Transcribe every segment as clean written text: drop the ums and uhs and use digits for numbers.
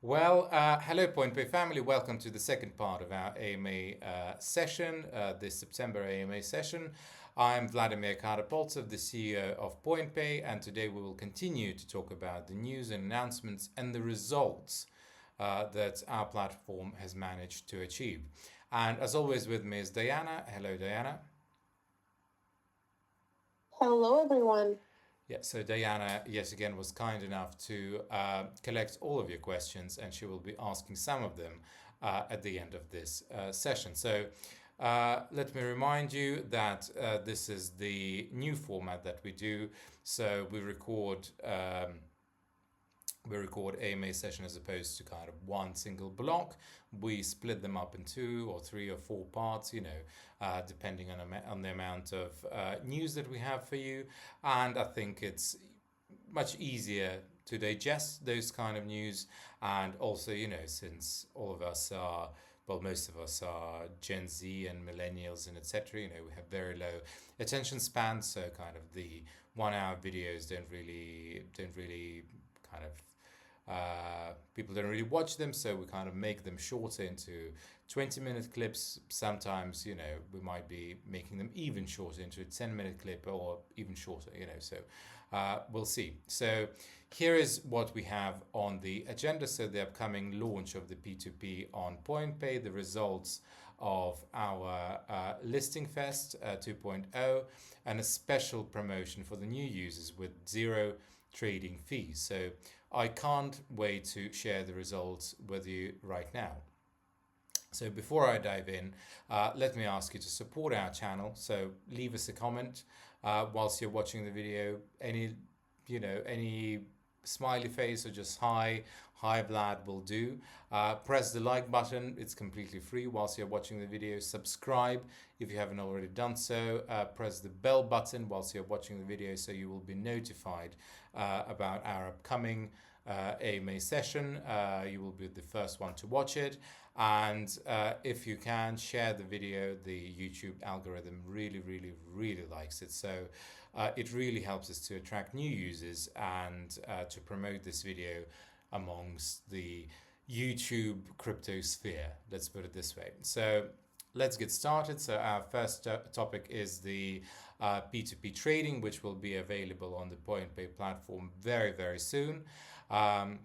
Hello, PointPay family. Welcome to the second part of our AMA session, this September AMA session. I'm Vladimir Kardapoltsev, the CEO of PointPay, and today we will continue to talk about the news and announcements and the results that our platform has managed to achieve. And as always, with me is Diana. Hello, Diana. Hello, everyone. Yeah, so Diana, yes, again, was kind enough to collect all of your questions, and she will be asking some of them at the end of this session. So let me remind you that this is the new format that we do. So we record AMA session as opposed to kind of one single block. We split them up in two or three or four parts, depending on the amount of news that we have for you. And I think it's much easier to digest those kind of news. And also, since all of us are, well, most of us are Gen Z and millennials and etc. We have very low attention spans, so kind of the 1 hour videos don't really kind of people don't really watch them, so we kind of make them shorter into 20-minute clips. Sometimes, we might be making them even shorter into a 10-minute clip or even shorter, so we'll see. So here is what we have on the agenda. So the upcoming launch of the P2P on PointPay, the results of our Listing Fest 2.0, and a special promotion for the new users with zero trading fees. So I can't wait to share the results with you right now. So before I dive in, let me ask you to support our channel. So leave us a comment whilst you're watching the video. Any smiley face or just hi Vlad will do. Press the like button. It's completely free whilst you're watching the video. Subscribe if you haven't already done so. Press the bell button whilst you're watching the video so you will be notified about our upcoming AMA session. You will be the first one to watch it. And if you can, share the video. The YouTube algorithm really, really, really likes it. So it really helps us to attract new users and to promote this video amongst the YouTube crypto sphere. Let's put it this way. So let's get started. So our first topic is the P2P trading, which will be available on the PointPay platform very, very soon. And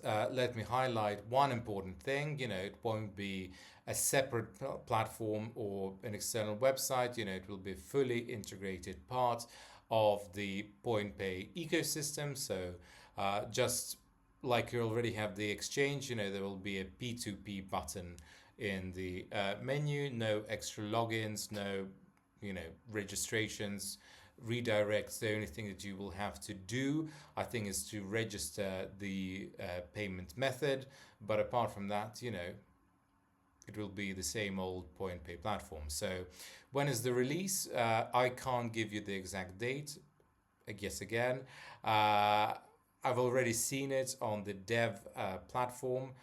let me highlight one important thing. It won't be a separate platform or an external website. It will be a fully integrated part of the PointPay ecosystem. So just like you already have the exchange, there will be a P2P button in the menu. No extra logins, no registrations, redirects. The only thing that you will have to do, I think, is to register the payment method. But apart from that, it will be the same old PointPay platform. So when is the release? I can't give you the exact date. I guess again, I've already seen it on the dev platform.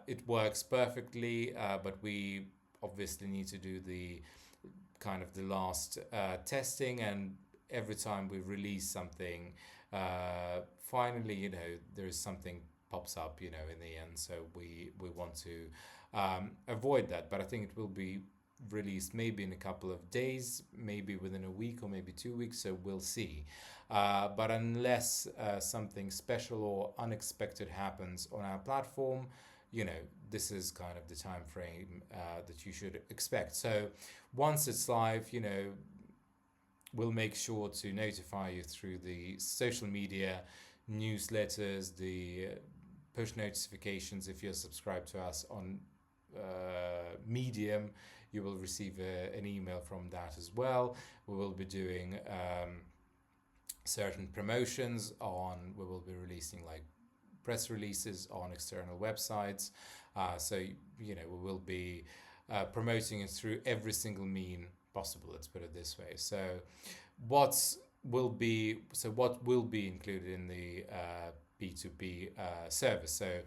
It works perfectly, but we obviously need to do the kind of the last testing, and every time we release something, finally, there is something pops up, in the end. So we want to avoid that. But I think it will be released maybe in a couple of days, maybe within a week or maybe 2 weeks. So we'll see. But unless something special or unexpected happens on our platform, this is kind of the time frame that you should expect. So once it's live, we'll make sure to notify you through the social media, newsletters, the push notifications. If you're subscribed to us on Medium, you will receive an email from that as well. We will be doing certain promotions we will be releasing like press releases on external websites. So we will be promoting it through every single mean possible. Let's put it this way. So what will be included in the P2P service? So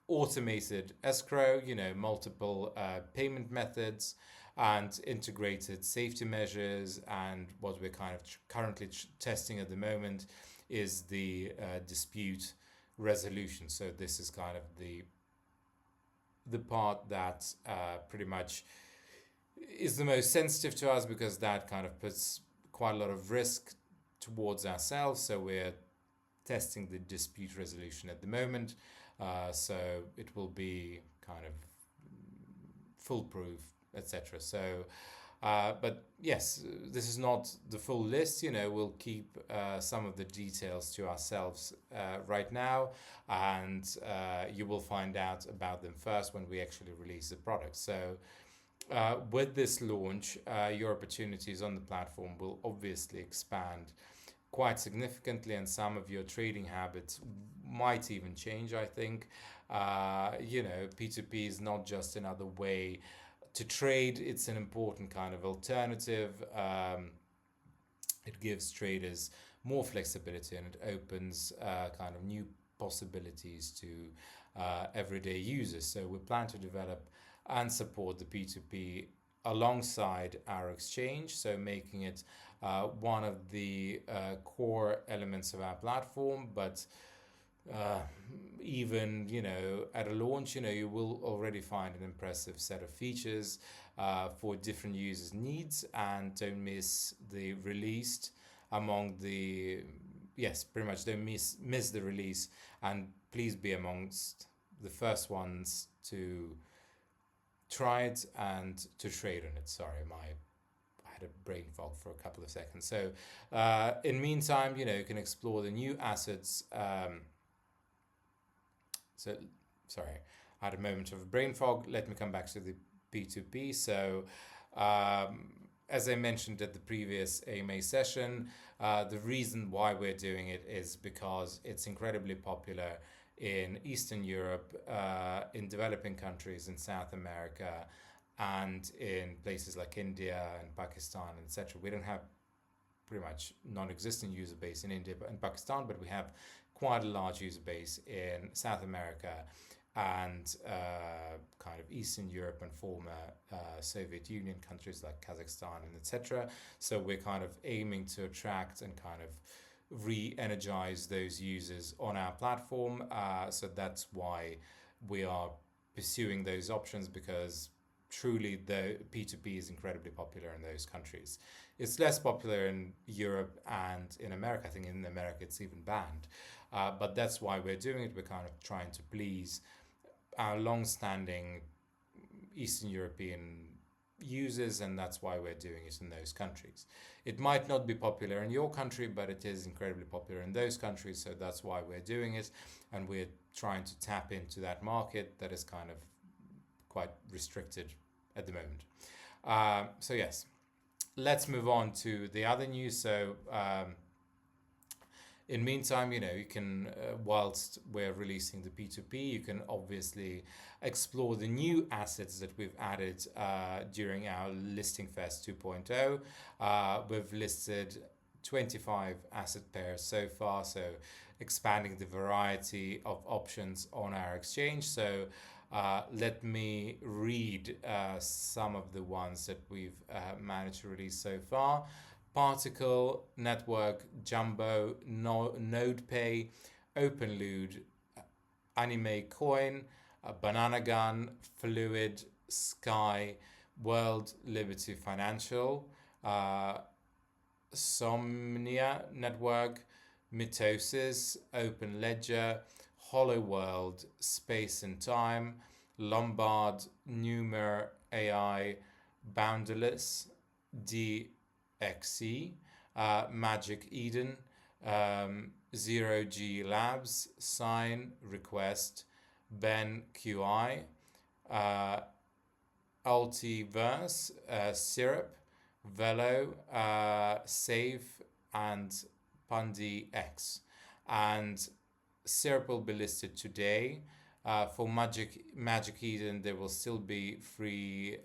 automated escrow, multiple payment methods, and integrated safety measures. And what we're kind of currently testing at the moment is the dispute resolution. So this is kind of the part that pretty much is the most sensitive to us, because that kind of puts quite a lot of risk towards ourselves. So we're testing the dispute resolution at the moment. So it will be kind of foolproof, etc. So, but yes, this is not the full list. We'll keep some of the details to ourselves right now, and you will find out about them first when we actually release the product. So, with this launch, your opportunities on the platform will obviously expand quite significantly, and some of your trading habits might even change, I think. P2P is not just another way to trade, it's an important kind of alternative. It gives traders more flexibility, and it opens kind of new possibilities to everyday users. So we plan to develop and support the P2P alongside our exchange, so making it one of the core elements of our platform. But even at a launch, you will already find an impressive set of features for different users' needs, and don't miss the release among the pretty much don't miss the release, and please be amongst the first ones to try it and to trade on it. Sorry, I had a brain fog for a couple of seconds. So in meantime, you can explore the new assets. Sorry, I had a moment of brain fog. Let me come back to the P2P. So as I mentioned at the previous AMA session, the reason why we're doing it is because it's incredibly popular in Eastern Europe, in developing countries in South America, and in places like India and Pakistan, etc. We don't have pretty much non-existent user base in India and Pakistan, but we have quite a large user base in South America and kind of Eastern Europe and former Soviet Union countries like Kazakhstan and etc. So we're kind of aiming to attract and kind of re-energize those users on our platform. So that's why we are pursuing those options, because truly the P2P is incredibly popular in those countries. It's less popular in Europe and in America. I think in America it's even banned. But that's why we're doing it. We're kind of trying to please our long-standing Eastern European users, and that's why we're doing it in those countries. It might not be popular in your country, but it is incredibly popular in those countries, so that's why we're doing it, and we're trying to tap into that market that is kind of quite restricted at the moment. So yes, let's move on to the other news. So in meantime, you can, whilst we're releasing the P2P, you can obviously explore the new assets that we've added during our Listing Fest 2.0. We've listed 25 asset pairs so far, so expanding the variety of options on our exchange. So let me read some of the ones that we've managed to release so far. Particle, Network, Jumbo, NodePay, OpenLoot, Anime Coin, Banana Gun, Fluid, Sky, World Liberty Financial, Somnia Network, Mitosis, Open Ledger, Hollow World, Space and Time, Lombard, Numer AI, Boundless, DXE, Magic Eden, Zero G Labs, Sign, Request, Ben QI, Altiverse, Syrup, Velo, Save, and Pundi X. And Syrup will be listed today. For Magic Eden, there will still be free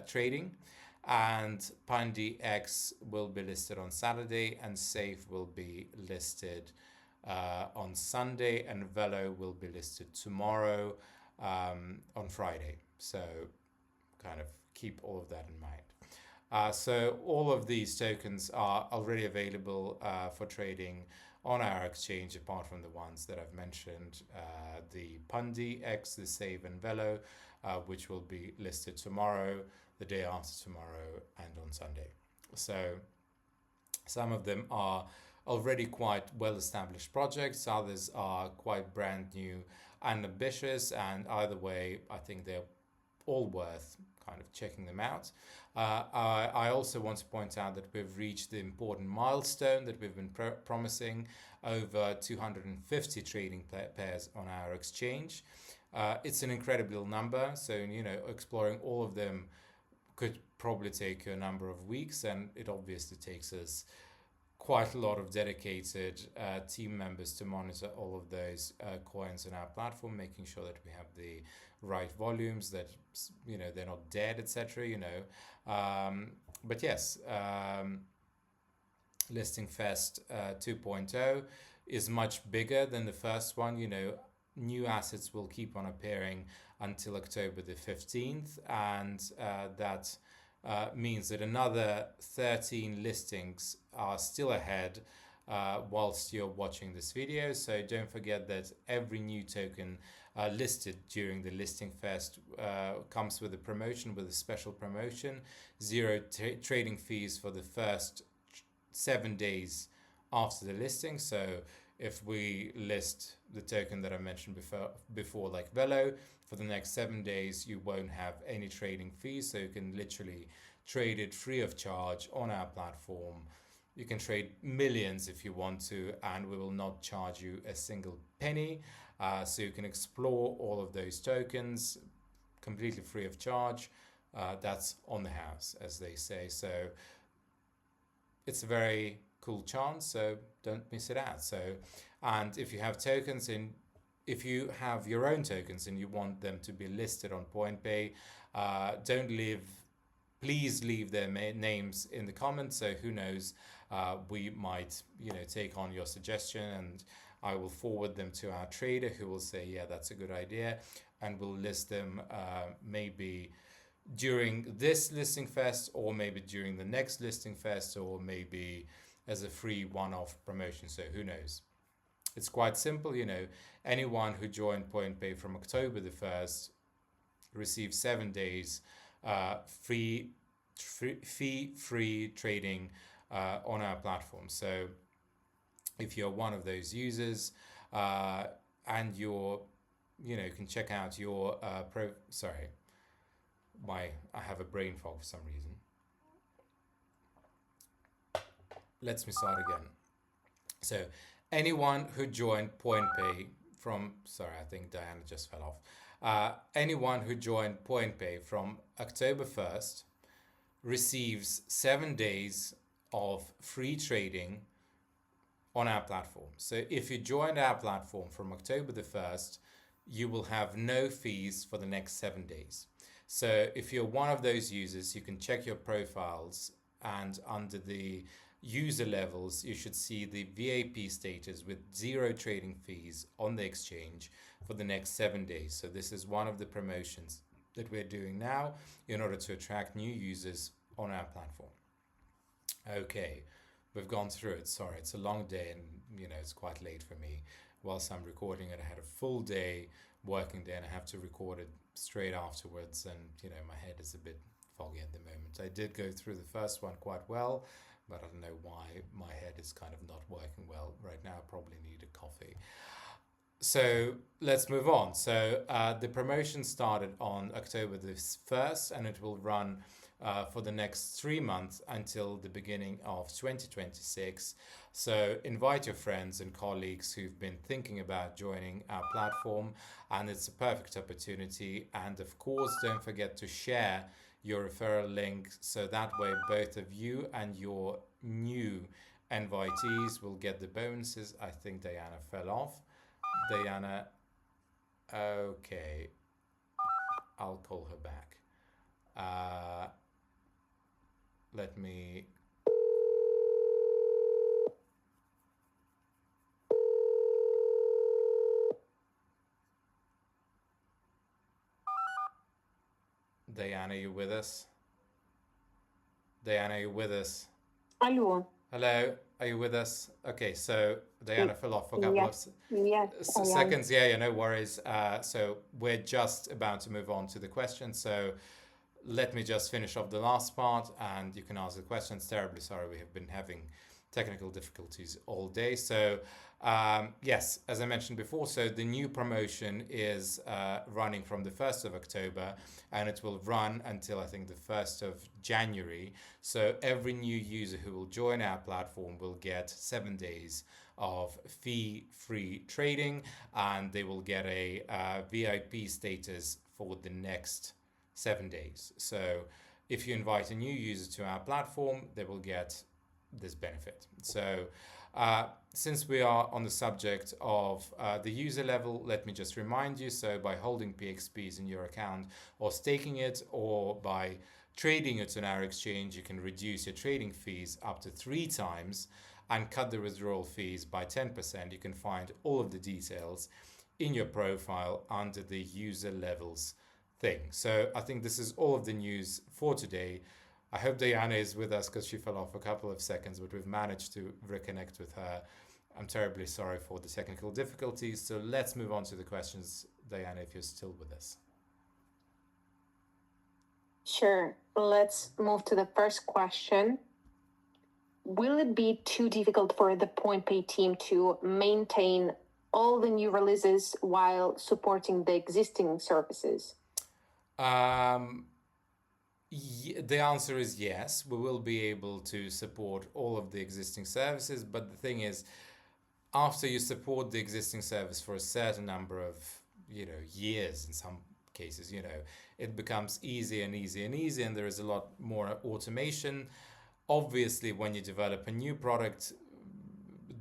trading, and Pundi X will be listed on Saturday, and Safe will be listed on Sunday, and Velo will be listed tomorrow on Friday. So kind of keep all of that in mind. So all of these tokens are already available for trading on our exchange, apart from the ones that I've mentioned, the Pundi X, the Save and Velo, which will be listed tomorrow, the day after tomorrow, and on Sunday. So some of them are already quite well-established projects, others are quite brand new and ambitious, and either way, I think they're all worth kind of checking them out. I also want to point out that we've reached the important milestone that we've been promising, over 250 trading pairs on our exchange. It's an incredible number, so exploring all of them could probably take a number of weeks, and it obviously takes us quite a lot of dedicated team members to monitor all of those coins on our platform, making sure that we have the right volumes, that they're not dead, etc. But yes, Listing Fest 2.0 is much bigger than the first one. New assets will keep on appearing until October the 15th, and that means that another 13 listings are still ahead whilst you're watching this video. So don't forget that every new token listed during the Listing Fest comes with a promotion, with a special promotion, zero trading fees for the first 7 days after the listing. So if we list the token that I mentioned before, like Velo, for the next 7 days, you won't have any trading fees. So you can literally trade it free of charge on our platform. You can trade millions if you want to, and we will not charge you a single penny. So you can explore all of those tokens completely free of charge. That's on the house, as they say. So it's a very cool chance, so don't miss it out. And if you have tokens if you have your own tokens and you want them to be listed on PointPay, please leave their names in the comments. So who knows, we might take on your suggestion, and I will forward them to our trader, who will say, yeah, that's a good idea, and we'll list them maybe during this Listing Fest, or maybe during the next Listing Fest, or maybe as a free one-off promotion. So who knows? It's quite simple. Anyone who joined PointPay from October the 1st receives 7 days fee-free trading on our platform. So if you're one of those users and you can check out your I have a brain fog for some reason. Let's me start again. So anyone who joined PointPay from, I think Diana just fell off. Anyone who joined PointPay from October 1st receives 7 days of free trading on our platform. So if you joined our platform from October the 1st, you will have no fees for the next 7 days. So if you're one of those users, you can check your profiles, and under the user levels, you should see the VIP status with 0 trading fees on the exchange for the next 7 days. So this is one of the promotions that we're doing now in order to attract new users on our platform. Okay, we've gone through it. Sorry, it's a long day, and it's quite late for me. Whilst I'm recording it, I had a full day, working day, and I have to record it straight afterwards, and my head is a bit foggy at the moment. I did go through the first one quite well, but I don't know why my head is kind of not working well right now. I probably need a coffee. So let's move on. So the promotion started on October the 1st, and it will run for the next 3 months until the beginning of 2026. So invite your friends and colleagues who've been thinking about joining our platform, and it's a perfect opportunity. And of course, don't forget to share your referral link, so that way both of you and your new invitees will get the bonuses. I think Diana fell off. Diana, okay, I'll call her back. Let me... Diana, you with us? Diana, are you with us? Aló. Hello, are you with us? Okay, so Diana fell off for a couple of Yes, yes, I am. seconds. Yeah, no worries. So we're just about to move on to the question. So let me just finish off the last part and you can ask the questions. Terribly sorry, we have been having technical difficulties all day. So, yes, as I mentioned before, so the new promotion is running from the 1st of October and it will run until I think the 1st of January. So, every new user who will join our platform will get 7 days of fee free trading and they will get a VIP status for the next 7 days. So if you invite a new user to our platform, they will get this benefit. So since we are on the subject of the user level, let me just remind you. So by holding PXPs in your account or staking it or by trading it on our exchange, you can reduce your trading fees up to 3 times and cut the withdrawal fees by 10%. You can find all of the details in your profile under the user levels thing. So I think this is all of the news for today. I hope Diana is with us because she fell off a couple of seconds, but we've managed to reconnect with her. I'm terribly sorry for the technical difficulties. So let's move on to the questions, Diana, if you're still with us. Sure. Let's move to the first question. Will it be too difficult for the PointPay team to maintain all the new releases while supporting the existing services? The answer is yes. We will be able to support all of the existing services, but the thing is, after you support the existing service for a certain number of years, in some cases, it becomes easier and easier and easier, and there is a lot more automation. Obviously, when you develop a new product,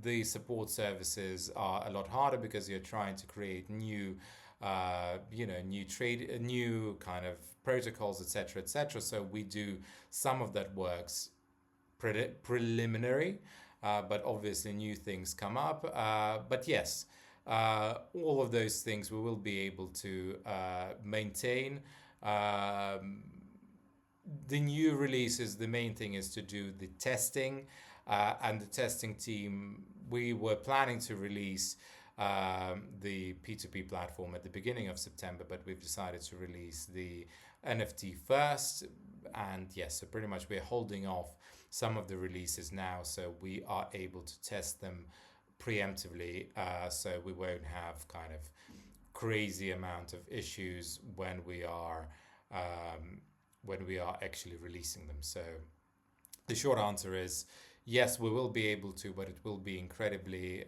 the support services are a lot harder because you're trying to create new new kind of protocols, etc., etc. So we do some of that works preliminary, but obviously new things come up. But yes, all of those things we will be able to maintain. The new releases, the main thing is to do the testing, and the testing team, we were planning to release the P2P platform at the beginning of September, but we've decided to release the NFT first. And yes, so pretty much we're holding off some of the releases now so we are able to test them preemptively, so we won't have kind of crazy amount of issues when we are actually releasing them. So the short answer is yes, we will be able to, but it will be incredibly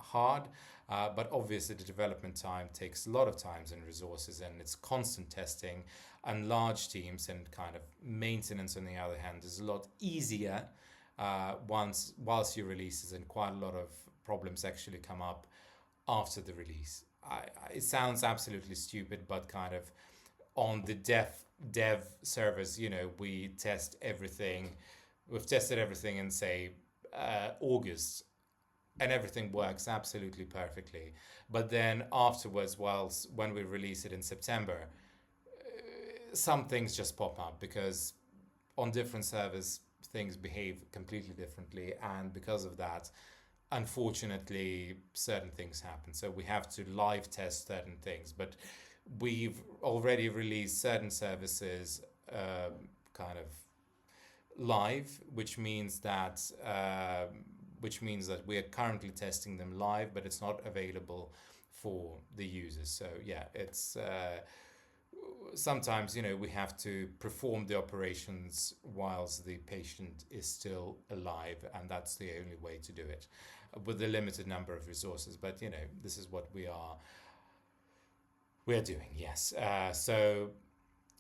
hard. But obviously the development time takes a lot of time and resources, and it's constant testing and large teams, and kind of maintenance on the other hand is a lot easier whilst you releases, and quite a lot of problems actually come up after the release. It sounds absolutely stupid, but kind of on the dev servers, we test everything. We've tested everything in, say, August, and everything works absolutely perfectly. But then afterwards, when we release it in September, some things just pop up because on different servers, things behave completely differently. And because of that, unfortunately, certain things happen. So we have to live test certain things. But we've already released certain services kind of live, which means that we are currently testing them live, but it's not available for the users. So yeah, it's sometimes we have to perform the operations whilst the patient is still alive, and that's the only way to do it with a limited number of resources. But this is what we are doing. Yes. So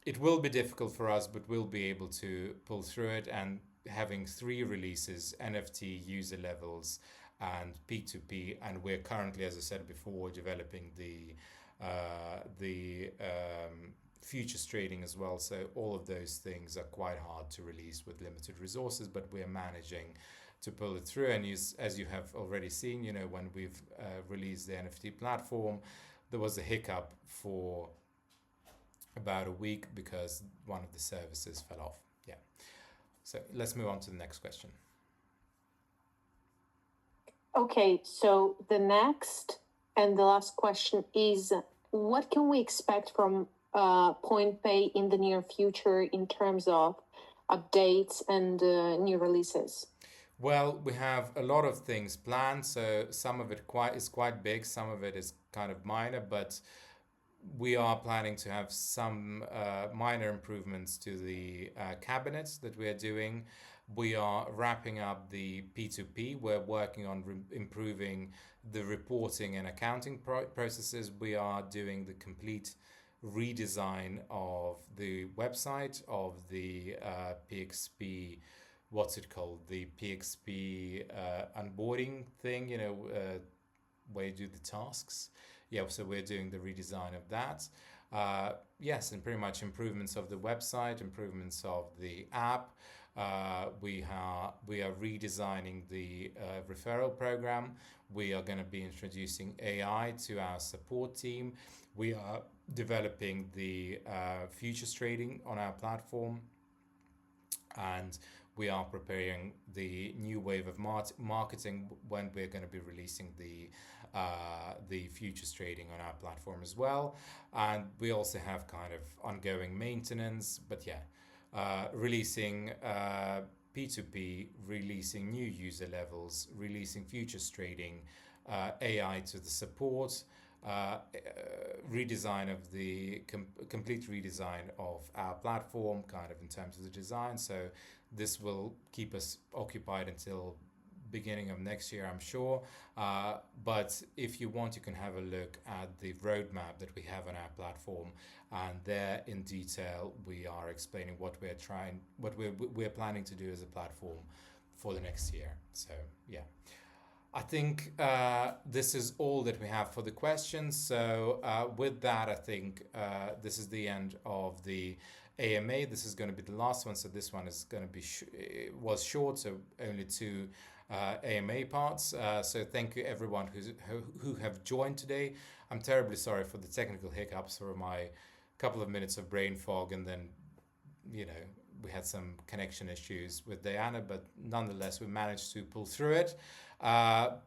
it will be difficult for us, but we'll be able to pull through it. And having 3 releases, NFT, user levels, and P2P, and we're currently, as I said before, developing the futures trading as well. So all of those things are quite hard to release with limited resources, but we're managing to pull it through. And as you have already seen, when we've released the NFT platform, there was a hiccup for about a week because one of the services fell off. Yeah. So let's move on to the next question. Okay, so the next and the last question is, what can we expect from PointPay in the near future in terms of updates and new releases? Well, we have a lot of things planned, so some of it is quite big, some of it is kind of minor, but we are planning to have some minor improvements to the cabinets that we are doing. We are wrapping up the P2P. We're working on improving the reporting and accounting processes. We are doing the complete redesign of the website, of the PXP, what's it called? The PXP onboarding thing, where you do the tasks. Yeah, so we're doing the redesign of that. Yes, and pretty much improvements of the website, improvements of the app. We are redesigning the referral program. We are going to be introducing AI to our support team. We are developing the futures trading on our platform, and we are preparing the new wave of marketing when we're going to be releasing the futures trading on our platform as well. And we also have kind of ongoing maintenance, but releasing P2P, releasing new user levels, releasing futures trading, AI to the support, redesign of the complete redesign of our platform, kind of in terms of the design. So this will keep us occupied until beginning of next year, I'm sure. But if you want, you can have a look at the roadmap that we have on our platform, and there in detail we are explaining what we're planning to do as a platform for the next year. So yeah, I think this is all that we have for the questions. So with that, I think this is the end of the AMA. This is going to be the last one. So this one is going to be was short, so only two AMA parts. So thank you everyone who have joined today. I'm terribly sorry for the technical hiccups, for my couple of minutes of brain fog, and then we had some connection issues with Diana, but nonetheless we managed to pull through it.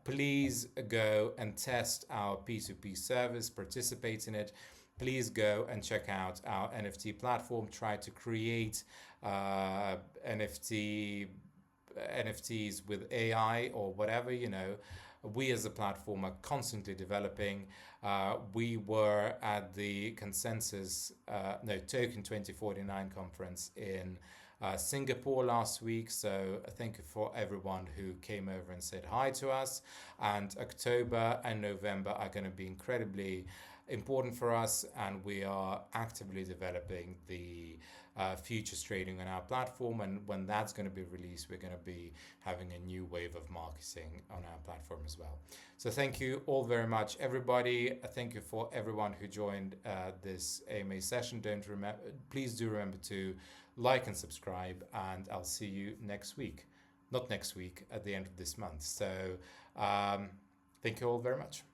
Please go and test our P2P service, participate in it. Please go and check out our NFT platform. Try to create NFTs with AI or whatever. We as a platform are constantly developing. We were at the Token 2049 conference in Singapore last week. So thank you for everyone who came over and said hi to us. And October and November are going to be incredibly important for us, and we are actively developing the futures trading on our platform, and when that's going to be released, we're going to be having a new wave of marketing on our platform as well. So thank you all very much, everybody. Thank you for everyone who joined this AMA session. Please do remember to like and subscribe, and I'll see you next week. Not next week, at the end of this month. So thank you all very much.